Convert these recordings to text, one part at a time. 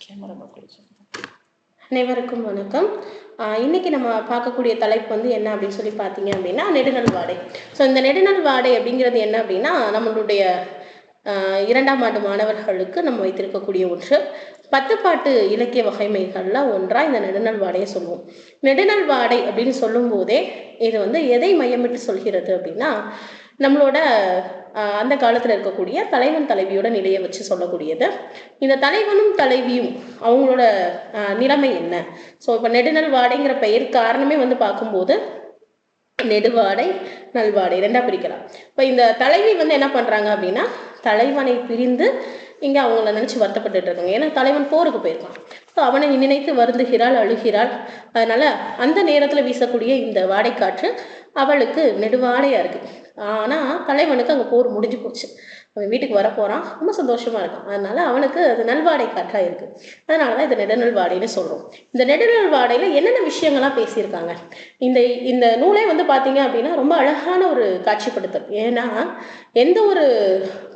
Camera பார்க்க அனைவருக்கும் வணக்கம். இன்னைக்கு நம்ம பார்க்கக்கூடிய தலைப்பு வந்து என்ன அப்படின்னு சொல்லி பார்த்தீங்க அப்படின்னா நெடுநல் வாடை. ஸோ இந்த நெடுநல் வாடை அப்படிங்கிறது என்ன அப்படின்னா நம்மளுடைய இரண்டாம் ஆண்டு மாணவர்களுக்கு நம்ம வைத்திருக்கக்கூடிய ஒன்று. 10 பாட்டு இலக்கிய வகைமைகள்ல ஒன்றா இந்த நெடுநல் வாடையை சொல்லுவோம். நெடுநல் வாடை அப்படின்னு சொல்லும் போதே இது வந்து எதை மையமிட்டு சொல்கிறது அப்படின்னா நம்மளோட அந்த காலத்துல இருக்கக்கூடிய தலைவன் தலைவியோட நிலையை வச்சு சொல்லக்கூடியது. இந்த தலைவனும் தலைவியும் அவங்களோட நிலைமை என்ன. ஸோ இப்போ நெடுநல் வாடைங்கிற பெயர் காரணமே வந்து பார்க்கும்போது நெடுவாடை நல்வாடை ரெண்டா பிரிக்கலாம். இப்போ இந்த தலைவி வந்து என்ன பண்றாங்க அப்படின்னா தலைவனை பிரிந்து இங்க அவங்கள நினைச்சு வருத்தப்பட்டு இருக்காங்க. ஏன்னா தலைவன் போருக்கு போயிருக்கான். ஸோ அவனை நினைத்து வருந்துகிறாள், அழுகிறாள். அதனால அந்த நேரத்துல வீசக்கூடிய இந்த வாடைக்காற்று அவளுக்கு நெடுவாடையா இருக்கு. ஆனா தலைவனுக்கு அங்க போர் முடிஞ்சு போச்சு. அவன் வீட்டுக்கு வர போறான், ரொம்ப சந்தோஷமா இருக்கான். அதனால அவனுக்கு அது நல்வாடை காற்றா இருக்கு. அதனாலதான் இந்த நெடுநல் வாடைன்னு சொல்றோம். இந்த நெடுநல் வாடையில என்னென்ன விஷயங்கள்லாம் பேசியிருக்காங்க. இந்த இந்த நூலே வந்து பாத்தீங்க அப்படின்னா ரொம்ப அழகான ஒரு காட்சிப்படுத்தல். ஏன்னா எந்த ஒரு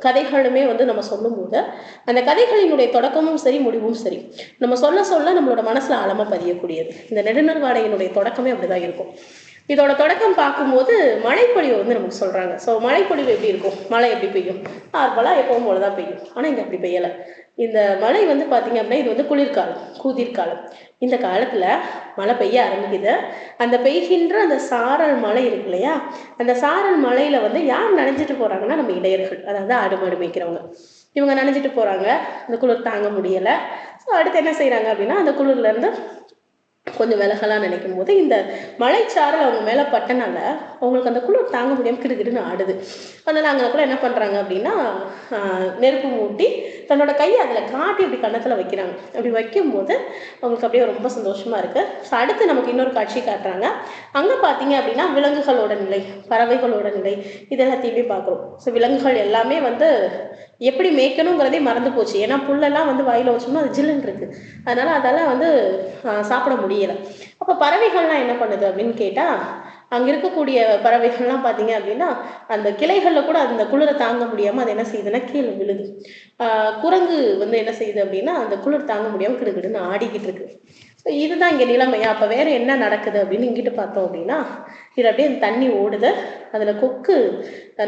கதைகளுமே வந்து நம்ம சொல்லும் போது அந்த கதைகளினுடைய தொடக்கமும் சரி முடிவும் சரி நம்ம சொல்ல சொல்ல நம்மளோட மனசுல ஆழமா பதியக்கூடியது. இந்த நெடுநல் வாடையினுடைய தொடக்கமே அப்படிதான் இருக்கும். இதோட தொடக்கம் பார்க்கும்போது மழைப்பொழிவு வந்து நமக்கு சொல்றாங்க. ஸோ மழைப்பொழிவு எப்படி இருக்கும், மழை எப்படி பெய்யும், நார்மலா எப்பவும் போலதான் பெய்யும். ஆனா இங்க அப்படி பெய்யலை. இந்த மழை வந்து பாத்தீங்க அப்படின்னா இது வந்து குளிர்காலம், கூதிர்காலம். இந்த காலத்துல மழை பெய்ய ஆரம்பிக்குது. அந்த பெய்கின்ற அந்த சாரல் மழை இருக்கு இல்லையா, அந்த சாரல் மழையில வந்து யார் நனைஞ்சிட்டு போறாங்கன்னா நம்ம இடையர்கள், அதாவது ஆடு மாடு மேய்க்கிறவங்க. இவங்க நனைஞ்சிட்டு போறாங்க. அந்த குளிர் தாங்க முடியல. ஸோ அடுத்து என்ன செய்யறாங்க அப்படின்னா அந்த குளிர்ல இருந்து கொஞ்சம் விலகலாம் நினைக்கும் போது இந்த மலைச்சாரல் அவங்க மேல பட்டனால அவங்களுக்கு அந்த குளிர் தாங்க முடியாம கிடுகிடுன்னு ஆடுது. அதனால அங்கே கூட என்ன பண்றாங்க அப்படின்னா நெருப்பு மூட்டி தன்னோட கையை அதுல காட்டி அப்படி கன்னத்துல வைக்கிறாங்க. அப்படி வைக்கும் போது அவங்களுக்கு அப்படியே ரொம்ப சந்தோஷமா இருக்கு. அடுத்து நமக்கு இன்னொரு காட்சி காட்டுறாங்க. அங்க பாத்தீங்க அப்படின்னா விலங்குகளோட நிலை, பறவைகளோட நிலை, இது எல்லாத்தையுமே பார்க்குறோம். ஸோ விலங்குகள் எல்லாமே வந்து எப்படி மேய்க்கணுங்கிறதே மறந்து போச்சு. ஏன்னா புல்லெல்லாம் வந்து வாயில வச்சோம்னா அது ஜில்லுன்னு இருக்கு. அதனால அதெல்லாம் வந்து சாப்பிட முடியல. அப்ப பறவைகள்லாம் என்ன பண்ணுது அப்படின்னு கேட்டா அங்க இருக்கக்கூடிய பறவைகள்லாம் பாத்தீங்க அப்படின்னா அந்த கிளைகள்ல கூட அந்த குளிரை தாங்க முடியாம அது என்ன செய்யுதுன்னா கீழே விழுது. குரங்கு வந்து என்ன செய்யுது அப்படின்னா அந்த குளிர் தாங்க முடியாம கிடுகிடுன்னு ஆடிக்கிட்டு இருக்கு. இதுதான் இங்க நிலைமையா. அப்ப வேற என்ன நடக்குது அப்படின்னு இங்கிட்டு பார்த்தோம் அப்படின்னா இது அப்படியே தண்ணி ஓடுது. அதுல கொக்கு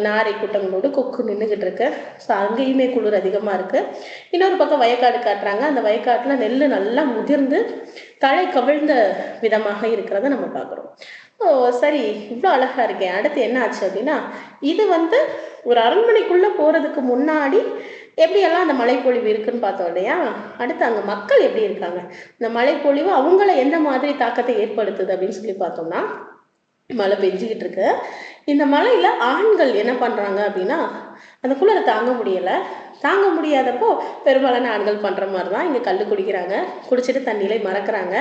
நாரை கூட்டங்களோடு கொக்கு நின்றுகிட்டு இருக்கு. ஸோ அங்கேயுமே குளிர் அதிகமா இருக்கு. இன்னொரு பக்கம் வயக்காடு காட்டுறாங்க. அந்த வயக்காட்டுல நெல் நல்லா முதிர்ந்து தழை கவிழ்ந்த விதமாக இருக்கிறத நம்ம பார்க்குறோம். ஓ சரி, இவ்வளோ அழகா இருக்கேன். அடுத்து என்ன ஆச்சு அப்படின்னா இது வந்து ஒரு அரண்மனைக்குள்ள போறதுக்கு முன்னாடி எப்படியெல்லாம் அந்த மழைப்பொழிவு இருக்குன்னு பார்த்தோம் இல்லையா. அடுத்து அங்க மக்கள் எப்படி இருக்காங்க, இந்த மழைப்பொழிவு அவங்கள எந்த மாதிரி தாக்கத்தை ஏற்படுத்துது அப்படின்னு சொல்லி பார்த்தோம்னா மழை பெஞ்சுக்கிட்டு இருக்கு. இந்த மழையில ஆண்கள் என்ன பண்றாங்க அப்படின்னா அந்த குளிரை தாங்க முடியல. தாங்க முடியாதப்போ பெரும்பாலான ஆண்கள் பண்ற மாதிரிதான் இங்க கல்லு குடிக்கிறாங்க. குடிச்சிட்டு தண்ணியில மறக்கிறாங்க.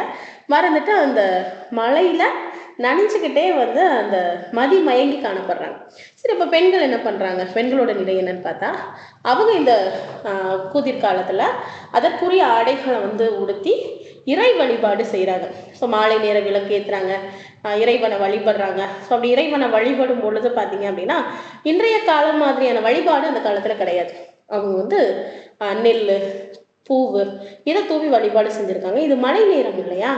மறந்துட்டு அந்த மழையில நனைஞ்சுக்கிட்டே வந்து அந்த மதி மயங்கி காணப்படுறாங்க. சரி, இப்ப பெண்கள் என்ன பண்றாங்க, பெண்களோட நிலை என்னன்னு பார்த்தா அவங்க இந்த கூதிர் காலத்துல அதற்குரிய ஆடைகளை வந்து உடுத்தி இறை வழிபாடு செய்யறாங்க. ஸோ மாலை நேர விளக்கு ஏத்துறாங்க, இறைவனை வழிபடுறாங்க. ஸோ அப்படி இறைவனை வழிபடும் பொழுது பார்த்தீங்க அப்படின்னா இன்றைய காலம் மாதிரியான வழிபாடு அந்த காலத்துல கிடையாது. அவங்க வந்து நெல் பூவு இதை தூவி வழிபாடு செஞ்சிருக்காங்க. இது மழை நேரம் இல்லையா,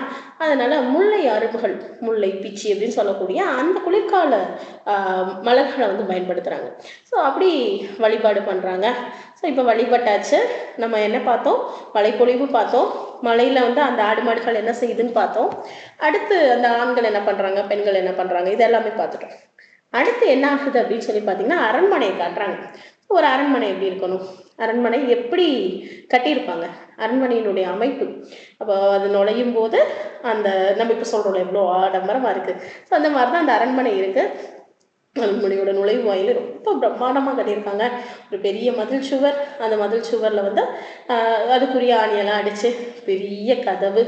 அதனால முல்லை அரும்புகள், முல்லை பிச்சி அப்படின்னு சொல்லக்கூடிய அந்த குளிர்கால மலர்களை வந்து பயன்படுத்துறாங்க. ஸோ அப்படி வழிபாடு பண்றாங்க. ஸோ இப்போ வழிபட்டாச்சு. நம்ம என்ன பார்த்தோம், மழைப்பொழிவு பார்த்தோம், மழையில வந்து அந்த ஆடு மாடுகள் என்ன செய்யுதுன்னு பார்த்தோம். அடுத்து அந்த ஆண்கள் என்ன பண்றாங்க, பெண்கள் என்ன பண்றாங்க, இது எல்லாமே பார்த்துட்டோம். அடுத்து என்ன ஆகுது அப்படின்னு சொல்லி பார்த்தீங்கன்னா அரண்மனையை காட்டுறாங்க. ஒரு அரண்மனை எப்படி இருக்கணும், அரண்மனை எப்படி கட்டியிருப்பாங்க, அரண்மனையினுடைய அமைப்பு. அப்போ அது நுழையும் போது அந்த நம்ம இப்போ சொல்றோம்ல எவ்வளோ ஆடம்பரமா இருக்கு. ஸோ அந்த மாதிரிதான் அந்த அரண்மனை இருக்கு. அரண்மனையோட நுழைவு வாயில ரொம்ப பிரம்மாண்டமா கட்டியிருக்காங்க. ஒரு பெரிய மதில் சுவர். அந்த மதில் சுவர்ல வந்து அதுக்குரிய ஆணியெல்லாம் அடிச்சு பெரிய கதவு.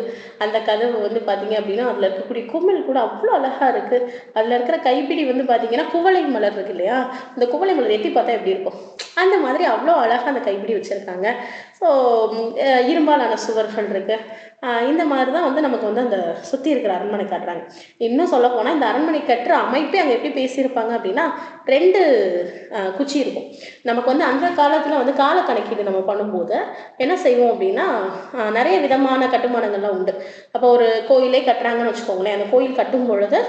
அந்த கதவு வந்து பாத்தீங்க அப்படின்னா அதுல இருக்கக்கூடிய குமிழ் கூட அவ்வளோ அழகா இருக்கு. அதுல இருக்கிற கைப்பிடி வந்து பாத்தீங்கன்னா குவளை மலர் இருக்கு இல்லையா, அந்த குவளை மலர் எட்டி பார்த்தா எப்படி இருக்கும் அந்த மாதிரி அவ்வளோ அழகா அந்த கைப்பிடி வச்சிருக்காங்க. ஸோ இரும்பாலான சுவர்கள் இருக்கு. இந்த மாதிரி தான் வந்து நமக்கு வந்து அந்த சுற்றி இருக்கிற அரண்மனை காட்டுறாங்க. இன்னும் சொல்ல போனால் இந்த அரண்மனை கட்டுற அமைப்பே அங்கே எப்படி பேசியிருப்பாங்க அப்படின்னா, 2 குச்சி இருக்கும். நமக்கு வந்து அந்த காலத்தில் வந்து கால கணக்கீடு நம்ம பண்ணும்போது என்ன செய்வோம் அப்படின்னா, நிறைய விதமான கட்டுமானங்கள்லாம் உண்டு. அப்போ ஒரு கோயிலே கட்டுறாங்கன்னு வச்சுக்கோங்களேன், அந்த கோயில் கட்டும் பொழுது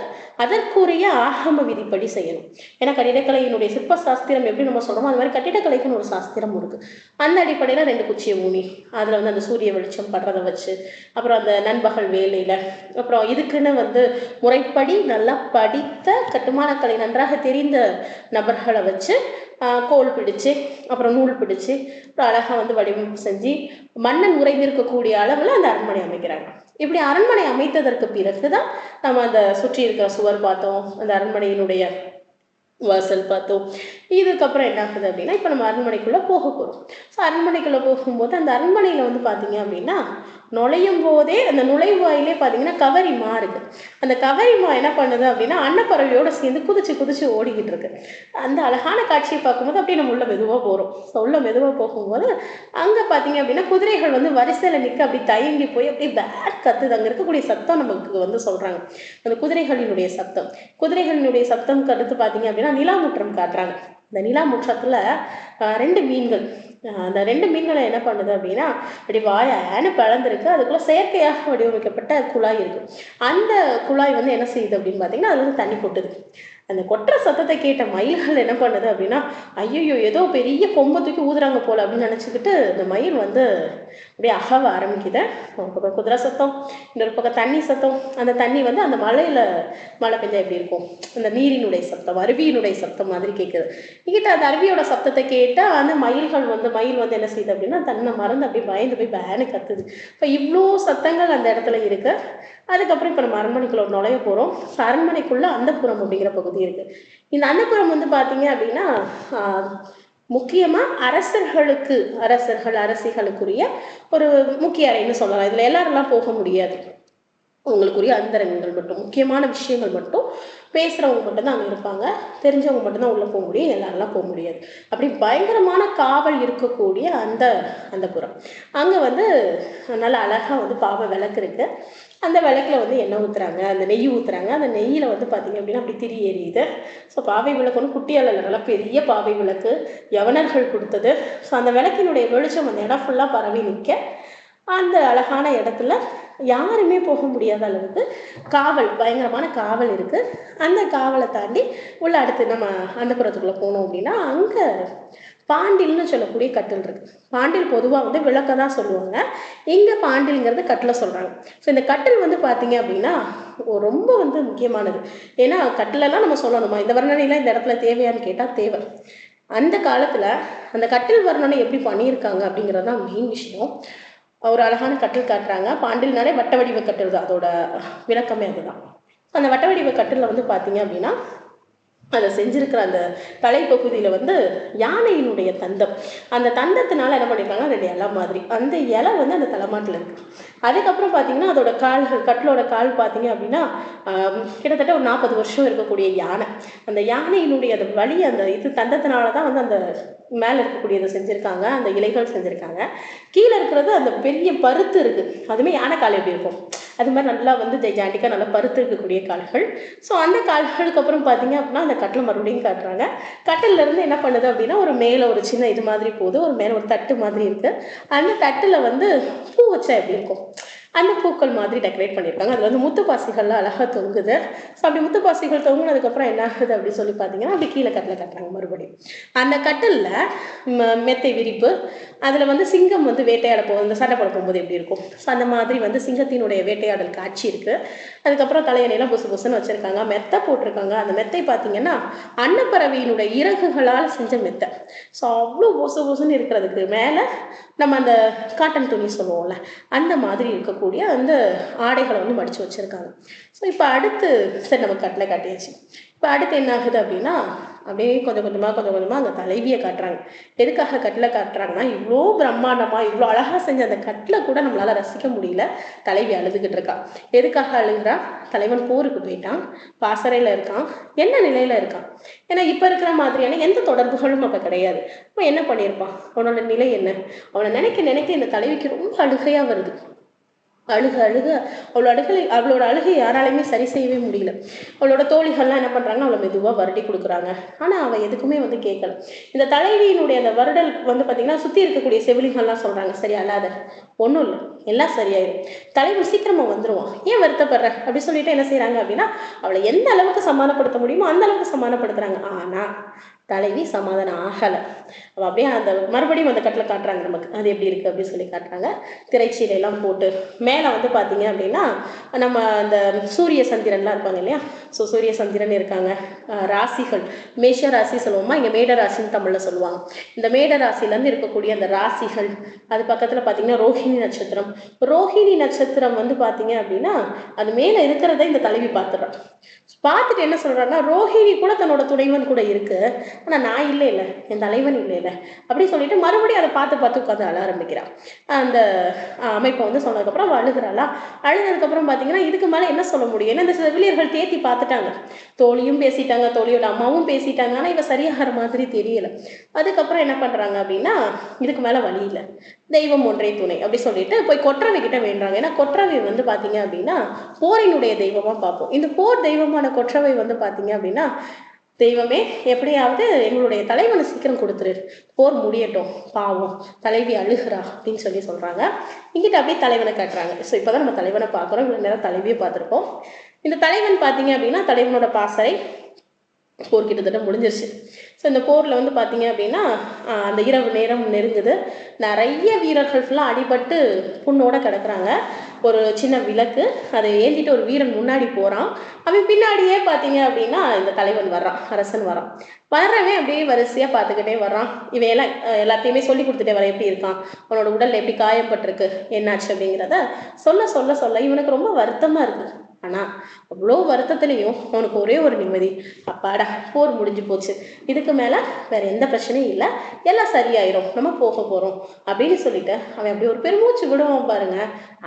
அதற்குரிய ஆகம விதிப்படி செய்யணும். ஏன்னா கட்டிடக்கலையினுடைய சிற்ப சாஸ்திரம் எப்படி நம்ம சொல்கிறோமோ அது மாதிரி கட்டிடக்கலைக்குன்னு ஒரு சாஸ்திரம் இருக்கு. அந்த அடிப்படையில் 2 குச்சியை ஊனி அதில் வந்து அந்த சூரிய வெளிச்சம் படுறதை வச்சு, அப்புறம் அந்த நண்பகல் வேலையில், அப்புறம் இதுக்குன்னு வந்து முறைப்படி நல்லா படித்த கட்டுமானக்கலை நன்றாக தெரிந்த நபர்களை வச்சு கோல் பிடிச்சு, அப்புறம் நூல் பிடிச்சு, அப்புறம் அழகாக வந்து வடிவமைப்பு செஞ்சு மன்னன் உறைந்திருக்கக்கூடிய அளவில் அந்த அரண்மனை அமைக்கிறாங்க. இப்படி அரண்மனை அமைத்ததற்கு பிறகுதான் நம்ம அந்த சுற்றி இருக்கிற சுவர் பார்த்தோம், அந்த அரண்மனையினுடைய வாசல் பார்த்தோம். இதுக்கப்புறம் என்ன ஆகுது அப்படின்னா, இப்போ நம்ம அரண்மனைக்குள்ளே போக போகிறோம். ஸோ அரண்மனைக்குள்ளே போகும்போது அந்த அரண்மனையில் வந்து பார்த்தீங்க அப்படின்னா, நுழையும் போதே அந்த நுழைவாயிலே பார்த்தீங்கன்னா கவரிமா இருக்கு. அந்த கவரிமா என்ன பண்ணுது அப்படின்னா, அன்னப்பறவையோடு சேர்ந்து குதிச்சு குதிச்சு ஓடிக்கிட்டு இருக்கு. அந்த அழகான காட்சியை பார்க்கும்போது அப்படியே நம்ம உள்ள மெதுவாக போகிறோம். ஸோ உள்ள மெதுவாக போகும்போது அங்கே பார்த்தீங்க அப்படின்னா குதிரைகள் வந்து வரிசையில் நிற்க அப்படி தயங்கி போய் அப்படியே பேட் கத்துது. அங்கே இருக்கக்கூடிய சத்தம் நமக்கு வந்து சொல்கிறாங்க, அந்த குதிரைகளினுடைய சத்தம். குதிரைகளினுடைய சத்தம்க்கு அடுத்து பார்த்தீங்க அப்படின்னா நிலாமுற்றம் காட்டுறாங்க. இந்த நிலாமுற்றத்தில் 2 மீன்கள், அந்த 2 மீன்களை என்ன பண்ணுது அப்படின்னா, அப்படி வாயான்னு பிளந்திருக்கு. அதுக்குள்ள செயற்கையாக வடிவமைக்கப்பட்ட குழாய் இருக்கு. அந்த குழாய் வந்து என்ன செய்யுது அப்படின்னு பார்த்தீங்கன்னா, அதுல வந்து தண்ணி கொட்டுது. அந்த கொட்டுற சத்தத்தை கேட்ட மயில்கள் என்ன பண்ணுது அப்படின்னா, ஐயோ ஏதோ பெரிய கொம்பை தூக்கி ஊதுறாங்க போல அப்படின்னு நினச்சிக்கிட்டு இந்த மயில் வந்து அப்படியே அகவ ஆரம்பிக்குது. ஒரு பக்கம் குதிரை சத்தம், இன்னொரு பக்கம் தண்ணி சத்தம். அந்த தண்ணி வந்து அந்த மழை பெஞ்சா எப்படி இருக்கும், அந்த நீரினுடைய சத்தம், அருவியினுடைய சத்தம் மாதிரி கேட்குது. இங்கிட்ட அந்த அருவியோட சத்தத்தை கேட்டால் அந்த மயில் வந்து என்ன செய்யுது அப்படின்னா, தன்னை மறந்து அப்படியே பயந்து போய் பேனு கத்துது. இப்போ இவ்வளோ சத்தங்கள் அந்த இடத்துல இருக்கு. அதுக்கப்புறம் இப்போ நம்ம அரண்மனைக்குள்ள நுழைய போகிறோம். அரண்மனைக்குள்ள அந்தப்புறம் அப்படிங்கிற பகுதி இருக்கு. இந்த அந்தப்புறம் வந்து பார்த்தீங்க அப்படின்னா, முக்கியமாக அரசிகளுக்குரிய ஒரு முக்கிய அறைன்னு சொல்லலாம். இதில் எல்லாரெல்லாம் போக முடியாது. உங்களுக்குரிய அந்தரங்கங்கள் மட்டும், முக்கியமான விஷயங்கள் மட்டும் பேசுகிறவங்க மட்டும்தான் அங்கே இருப்பாங்க. தெரிஞ்சவங்க மட்டும்தான் உள்ளே போக முடியும், எல்லாரெல்லாம் போக முடியாது. அப்படி பயங்கரமான காவல் இருக்கக்கூடிய அந்த புறம் அங்கே வந்து நல்லா அழகாக வந்து பாவை விளக்கு இருக்கு. அந்த விளக்குல வந்து எண்ணெய் ஊற்றுறாங்க, அந்த நெய் ஊற்றுறாங்க. அந்த நெய்யில் வந்து பார்த்தீங்க அப்படின்னா அப்படி திரி எரியுது. ஸோ பாவை விளக்கு ஒன்று குட்டியால் இல்லை, நல்லா பெரிய பாவை விளக்கு, யவனர்கள் கொடுத்தது. ஸோ அந்த விளக்கினுடைய வெளிச்சம் அந்த இடம் ஃபுல்லாக பரவி நிற்க, அந்த அழகான இடத்துல யாருமே போக முடியாத அளவுக்கு காவல், பயங்கரமான காவல் இருக்கு. அந்த காவலை தாண்டி உள்ள அடுத்து நம்ம அந்த புறத்துக்குள்ள போனோம் அப்படின்னா, அங்க பாண்டில்னு சொல்லக்கூடிய கட்டில் இருக்கு. பாண்டில் பொதுவாக வந்து விளக்க தான் சொல்லுவாங்க, இங்க பாண்டில்ங்கிறது கட்டில சொல்றாங்க. ஸோ இந்த கட்டில் வந்து பார்த்தீங்க அப்படின்னா ரொம்ப வந்து முக்கியமானது. ஏன்னா கட்டிலெல்லாம் நம்ம சொல்லணுமா, இந்த வர்ணனைலாம் இந்த இடத்துல தேவையான்னு கேட்டால் தேவை. அந்த காலத்துல அந்த கட்டில் வர்ணனை எப்படி பண்ணியிருக்காங்க அப்படிங்கிறது தான் மெயின் விஷயம். ஒரு அழகான கட்டில் காட்டுறாங்க. பாண்டில்னாலே வட்ட வடிவ கட்டில் தான், அதோட விளக்கமே அதுதான். அந்த வட்ட வடிவ கட்டில் வந்து பார்த்தீங்க அப்படின்னா, அதை செஞ்சிருக்கிற அந்த தலைப்பகுதியில் வந்து யானையினுடைய தந்தம், அந்த தந்தத்தினால என்ன பண்ணியிருக்காங்க, 2 இலை மாதிரி, அந்த இலை வந்து அந்த தலைமாட்டில் இருக்கு. அதுக்கப்புறம் பார்த்தீங்கன்னா அதோட கால்கள், கட்டிலோட கால் பார்த்தீங்க அப்படின்னா கிட்டத்தட்ட ஒரு 40 வருஷம் இருக்கக்கூடிய யானை. அந்த யானையினுடைய அந்த வழி, அந்த இது தந்தத்தினால தான் வந்து அந்த மேலே இருக்கக்கூடியதை செஞ்சுருக்காங்க, அந்த இலைகள் செஞ்சுருக்காங்க. கீழே இருக்கிறது அந்த பெரிய பருத்து இருக்குது, அதுவுமே யானை கால் எப்படி இருக்கும் அது மாதிரி நல்லா வந்து ஜெய்ஜாண்டிக்காக நல்லா பருத்து இருக்கக்கூடிய கால்கள். ஸோ அந்த கால்களுக்கு அப்புறம் பார்த்தீங்க அப்படின்னா அந்த கட்டில் மறுபடியும் காட்டுறாங்க. கட்டிலேருந்து என்ன பண்ணுது அப்படின்னா, ஒரு மேலே ஒரு சின்ன இது மாதிரி போகுது, ஒரு மேலே ஒரு தட்டு மாதிரி இருக்குது. அந்த தட்டில் வந்து பூ வச்சா எப்படி இருக்கும், அந்த பூக்கள் மாதிரி டெக்கரேட் பண்ணியிருக்காங்க. அதில் வந்து முத்துப்பாசிகள்லாம் அழகாக தொங்குது. ஸோ அப்படி முத்துப்பாசிகள் தொங்குனதுக்கப்புறம் என்ன ஆகுது அப்படின்னு சொல்லி பார்த்தீங்கன்னா, அப்படி கீழே கட்டில் கட்டுறாங்க மறுபடியும். அந்த கட்டிலில் மெத்தை விரிப்பு, அதில் வந்து சிங்கம் வந்து வேட்டையாட இந்த சண்டை போட போகும்போது எப்படி இருக்கும், ஸோ அந்த மாதிரி வந்து சிங்கத்தினுடைய வேட்டையாடல் காட்சி இருக்குது. அதுக்கப்புறம் தலையணையெல்லாம் புசு புசுன்னு வச்சுருக்காங்க, மெத்தை போட்டிருக்காங்க. அந்த மெத்தை பார்த்தீங்கன்னா அன்னப்பறவையினுடைய இறகுகளால் செஞ்ச மெத்தை. ஸோ அவ்வளோ புசு புசுன்னு இருக்கிறதுக்கு மேலே நம்ம அந்த காட்டன் துணி சொல்லுவோம்ல, அந்த மாதிரி இருக்கக்கூடிய அந்த ஆடைகளை வந்து மடித்து வச்சுருக்காங்க. ஸோ இப்போ அடுத்து சரி நம்ம கட்டில் காட்டியாச்சு. இப்போ அடுத்து என்ன ஆகுது அப்படின்னா, அப்படியே கொஞ்சம் கொஞ்சமாக அந்த தலைவியை காட்டுறாங்க. எதுக்காக கட்டில காட்டுறாங்கன்னா, இவ்வளோ பிரம்மாண்டமா இவ்வளோ அழகா செஞ்ச அந்த கட்டில கூட நம்மளால ரசிக்க முடியல. தலைவி அழுதுகிட்டு இருக்கா. எதுக்காக அழுகுறா? தலைவன் போருக்கு போயிட்டான், பாசறையில இருக்கான், என்ன நிலையில இருக்கான். ஏன்னா இப்ப இருக்கிற மாதிரியான எந்த தொடர்புகளும் அப்ப கிடையாது. அவன் என்ன பண்ணியிருப்பான்? அவனோட நிலை என்ன? அவனை நினைக்க நினைக்க இந்த தலைவிக்கு ரொம்ப அழுகையா வருது. அழுக அழுக அவளோட அழுகை யாராலையுமே சரி செய்யவே முடியல. அவளோட தோழிகள்லாம் என்ன பண்றாங்கன்னா, அவளை மெதுவா வருடி கொடுக்குறாங்க. ஆனா அவ எதுக்குமே வந்து கேட்கல. இந்த தலைவியினுடைய அந்த வருடல் வந்து பாத்தீங்கன்னா, சுத்தி இருக்கக்கூடிய செவிலிகள்லாம் சொல்றாங்க, சரி அழாத, ஒண்ணும் இல்லை, எல்லாம் சரியாயிடும், தலைவன் சீக்கிரமா வந்துருவான், ஏன் வருத்தப்படுற அப்படி சொல்லிட்டு என்ன செய்யறாங்க அப்படின்னா, அவளை எந்த அளவுக்கு சமாதானப்படுத்த முடியுமோ அந்த அளவுக்கு சமாதானப்படுத்துறாங்க. ஆனா தலைவி சமாதானம் ஆகலை. அவ அப்படியே அந்த மறுபடியும் அந்த கட்டில காட்டுறாங்க நமக்கு, அது எப்படி இருக்கு அப்படின்னு சொல்லி காட்டுறாங்க. திரைச்சீலையெல்லாம் போட்டு மேலே வந்து பார்த்தீங்க அப்படின்னா, நம்ம அந்த சூரிய சந்திரன்லாம் இருப்பாங்க இல்லையா. ஸோ சூரிய சந்திரன் இருக்காங்க. ராசிகள், மேஷ ராசி சொல்லுவோமா, இங்கே மேட ராசின்னு தமிழில் சொல்லுவாங்க. இந்த மேட ராசிலேருந்து இருக்கக்கூடிய அந்த ராசிகள், அது பக்கத்தில் பார்த்தீங்கன்னா ரோஹிணி நட்சத்திரம். ரோஹிணி நட்சத்திரம் வந்து பார்த்தீங்க அப்படின்னா, அது மேலே இருக்கிறத இந்த தலைவி பார்த்துடுறான். பார்த்துட்டு என்ன சொல்றாங்கன்னா, ரோஹிணி கூட தன்னோட துணைவன் கூட இருக்கு, ஆனா நான் இல்லை இல்லை, என் தலைவன் இல்லை இல்லை அப்படின்னு சொல்லிட்டு மறுபடியும் அதை பார்த்து பார்த்து உட்காந்து அழ ஆரம்பிக்கிறான். அந்த அமைப்பை வந்து சொன்னதுக்கப்புறம் அவள் அழுகிறாளா. அழுதுக்கப்புறம் பார்த்தீங்கன்னா, இதுக்கு மேலே என்ன சொல்ல முடியும்? ஏன்னா இந்த செவிலியர்கள் தேத்தி பார்த்துட்டாங்க, தோழியும் பேசிட்டாங்க, தோழியோட அம்மாவும் பேசிட்டாங்க, ஆனால் இவ சரியாகிற மாதிரி தெரியல. அதுக்கப்புறம் என்ன பண்றாங்க அப்படின்னா, இதுக்கு மேலே வழி இல்லை, தெய்வம் ஒன்றே துணை அப்படி சொல்லிட்டு போய் கொற்றவை கிட்ட வேண்டாங்க. ஏன்னா கொற்றவை வந்து பாத்தீங்க அப்படின்னா போரினுடைய தெய்வமா பார்ப்போம். இந்த போர் தெய்வமான கொற்றவை வந்து பாத்தீங்க அப்படின்னா, தெய்வமே எப்படியாவது எங்களுடைய தலைவனை சீக்கிரம் கொடுத்துரு, போர் முடியட்டும், பாவம் தலைவி அழுகிறா அப்படின்னு சொல்லி சொல்றாங்க. இங்கிட்ட அப்படியே தலைவனை காட்டுறாங்க. ஸோ இப்போதான் நம்ம தலைவனை பார்க்குறோம். இவ்வளவு நேரம் தலைவியை பார்த்துருக்கோம். இந்த தலைவன் பார்த்தீங்க அப்படின்னா, தலைவனோட பாசறை போர் கிட்டத்தட்ட முடிஞ்சிருச்சு. ஸோ இந்த போரில் வந்து பார்த்தீங்க அப்படின்னா, அந்த இரவு நேரம் நெருங்குது. நிறைய வீரர்கள் ஃபுல்லாக அடிபட்டு புண்ணோட கிடக்குறாங்க. ஒரு சின்ன விளக்கு அதை ஏந்திட்டு ஒரு வீரன் முன்னாடி போகிறான். அவன் பின்னாடியே பார்த்தீங்க அப்படின்னா இந்த தலைவன் வர்றான், அரசன் வரான். வர்றவன் அப்படியே வரிசையாக பார்த்துக்கிட்டே வர்றான். இவன் எல்லாம் எல்லாத்தையுமே சொல்லி கொடுத்துட்டே வர, எப்படி இருக்கான், அவனோட உடல் எப்படி காயப்பட்டிருக்கு, என்னாச்சு அப்படிங்கிறத சொல்ல சொல்ல சொல்ல இவனுக்கு ரொம்ப வருத்தமாக இருக்குது. ஆனால் அவ்வளோ வருத்தத்துலேயும் அவனுக்கு ஒரே ஒரு நிம்மதி, அப்பாடா போர் முடிஞ்சு போச்சு, இதுக்கு மேலே வேற எந்த பிரச்சனையும் இல்லை, எல்லாம் சரியாயிரும், நம்ம போக போகிறோம் அப்படின்னு சொல்லிட்டு அவன் அப்படி ஒரு பெருமூச்சு விடுவான் பாருங்க.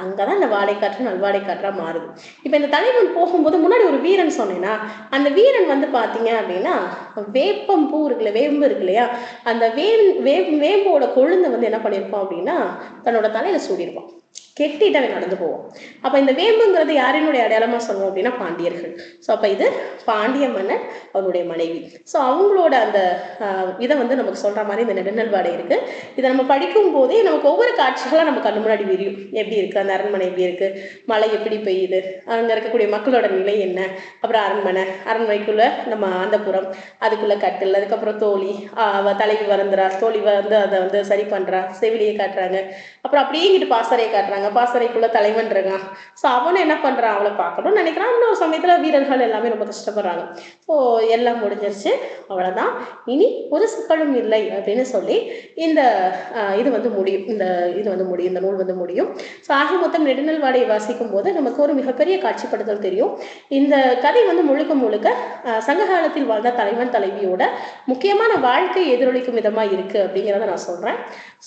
அங்கே தான் இந்த வாடைக்காற்று நல்வாடைக்காற்றா மாறுது. இப்போ இந்த தலைவன் போகும்போது முன்னாடி ஒரு வீரன் சொன்னேன்னா, அந்த வீரன் வந்து பார்த்தீங்க அப்படின்னா வேப்பம் பூ இருக்குல்ல, வேம்பு இருக்கு இல்லையா, அந்த வேம்போட கொழுந்தை வந்து என்ன பண்ணியிருப்பான் அப்படின்னா தன்னோட தலையில சூடியிருப்பான். கெட்டிட்டு அவன் நடந்து போவோம். அப்ப இந்த வேம்புங்கிறது யாரினுடைய அடையாளமா சொல்லுவோம் அப்படின்னா பாண்டியர்கள். ஸோ அப்ப இது பாண்டிய மன்னன், அவனுடைய மனைவி. ஸோ அவங்களோட அந்த இதை வந்து நமக்கு சொல்ற மாதிரி இந்த நெடுநல் வாடை இருக்கு. இதை நம்ம படிக்கும் போதே நமக்கு ஒவ்வொரு காட்சிகளா நம்ம கண்ணு முன்னாடி விரியும். எப்படி இருக்கு அந்த அரண்மனை, எப்படி இருக்கு, மழை எப்படி பெய்யுது, அங்க இருக்கக்கூடிய மக்களோட நிலை என்ன, அப்புறம் அரண்மனைக்குள்ள நம்ம அந்தப்புறம், அதுக்குள்ள கட்டில், அதுக்கப்புறம் தோழி, தலைவி வரந்துறா, தோழி வந்து அதை வந்து சரி பண்றா, செவிலியை காட்டுறாங்க. அப்புறம் அப்படியே இங்கிட்டு பாசறையை காட்டுறாங்க, பாசறைக்குள்ள தலைவன் இருக்கான். ஸோ அவனை என்ன பண்றான், அவளை பார்க்கணும்னு நினைக்கிறான். இன்னொரு சமயத்துல வீரர்கள் எல்லாமே ரொம்ப கஷ்டப்படுறாங்க. ஸோ எல்லாம் முடிஞ்சிருச்சு, அவ்வளவுதான், இனி ஒரு சிக்கலும் இல்லை அப்படின்னு சொல்லி இந்த இது வந்து முடியும். இந்த நூல் வந்து முடியும். ஸோ ஆக மொத்தம் நெடுநல் வாடையை வாசிக்கும் போது நமக்கு ஒரு மிகப்பெரிய காட்சிப்படுத்தல் தெரியும். இந்த கதை வந்து முழுக்க முழுக்க சங்க காலத்தில் வாழ்ந்த தலைவன் தலைவியோட முக்கியமான வாழ்க்கை எதிரொலிக்கும் விதமா இருக்கு அப்படிங்கிறத நான் சொல்றேன்.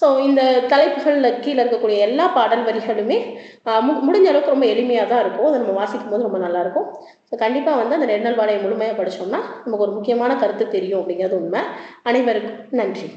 ஸோ இந்த தலைப்புகள்ல கீழே இருக்கக்கூடிய எல்லா பாடல் வரிகளுமே முடிஞ்ச அளவுக்கு ரொம்ப எளிமையாக தான் இருக்கும். அதை நம்ம வாசிக்கும் போது ரொம்ப நல்லா இருக்கும். ஸோ கண்டிப்பாக வந்து அந்த நெடுநல் வாடையை முழுமையாக படித்தோம்னா நமக்கு ஒரு முக்கியமான கருத்து தெரியும் அப்படிங்கிறது உண்மை. அனைவருக்கும் நன்றி.